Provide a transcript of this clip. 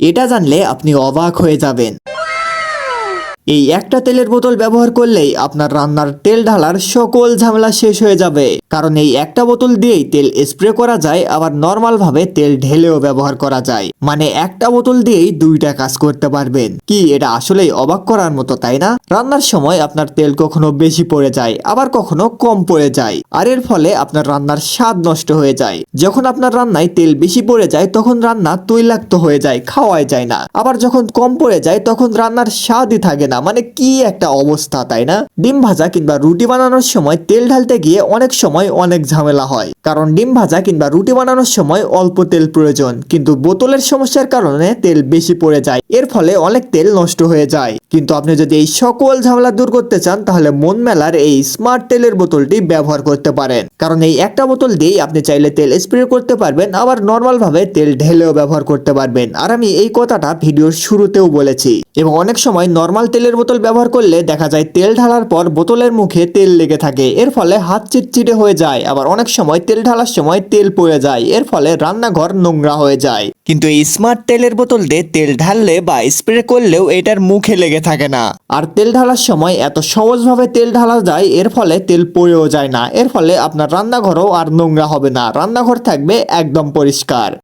এটা জানলে আপনি অবাক হয়ে যাবেন। এই একটা তেলের বোতল ব্যবহার করলেই আপনার রান্নার তেল ঢালার সকল ঝামেলা শেষ হয়ে যাবে। কারণ এই একটা বোতল দিয়েই তেল স্প্রে করা যায়, আবার নর্মাল ভাবে তেল ঢেলেও ব্যবহার করা যায়। মানে একটা বোতল দিয়েই দুইটা কাজ করতে পারবেন। কি এটা আসলেই অবাক করার মতো, তাই না? রান্নার সময় আপনার তেল কখনো বেশি পড়ে যায়, আবার কখনো কম পড়ে যায়, আর এর ফলে আপনার রান্নার স্বাদ নষ্ট হয়ে যায়। যখন আপনার রান্নায় তেল বেশি পড়ে যায় তখন রান্না তৈলাক্ত হয়ে যায়, খাওয়াই যায় না। আবার যখন কম পড়ে যায় তখন রান্নার স্বাদই থাকে না। মানে কি একটা অবস্থা, তাই না? ডিম ভাজা কিংবা রুটি বানানোর সময় তেল ঢালতে গিয়ে অনেক সময় অনেক ঝামেলা হয়, কারণ ডিম ভাজা কিংবা রুটি বানানোর সময় অল্প তেল প্রয়োজন, কিন্তু বোতলের সমস্যার কারণে তেল বেশি পড়ে যায়, এর ফলে অনেক তেল নষ্ট হয়ে যায়। কিন্তু আপনি যদি এই সকল ঝামেলা দূর করতে চান তাহলে মন মেলার এই স্মার্ট তেলের বোতলটি ব্যবহার করতে পারেন। কারণ এই একটা বোতল দিয়েই আপনি চাইলে তেল স্প্রে করতে পারবেন, আবার নর্মাল ভাবে তেল ঢেলেও ব্যবহার করতে পারবেন। আর আমি এই কথাটা ভিডিওর শুরুতেও বলেছি। এবং অনেক সময় নর্মাল তেলের বোতল ব্যবহার করলে দেখা যায় তেল ঢালার পর বোতলের মুখে তেল লেগে থাকে, এর ফলে হাত চিটচিটে হয়ে যায়। আবার অনেক সময় তেল ঢালার সময় তেল পড়ে যায়, এর ফলে রান্নাঘর নোংরা হয়ে যায়। কিন্তু এই স্মার্ট তেলের বোতল দিয়ে তেল ঢাললে বা স্প্রে করলেও এটার মুখে লেগে থাকে না। আর তেল ঢালার সময় এত সহজভাবে তেল ঢালা যায়, এর ফলে তেল পড়েও যায় না। এর ফলে আপনার রান্নাঘরও আর নোংরা হবে না, রান্নাঘর থাকবে একদম পরিষ্কার।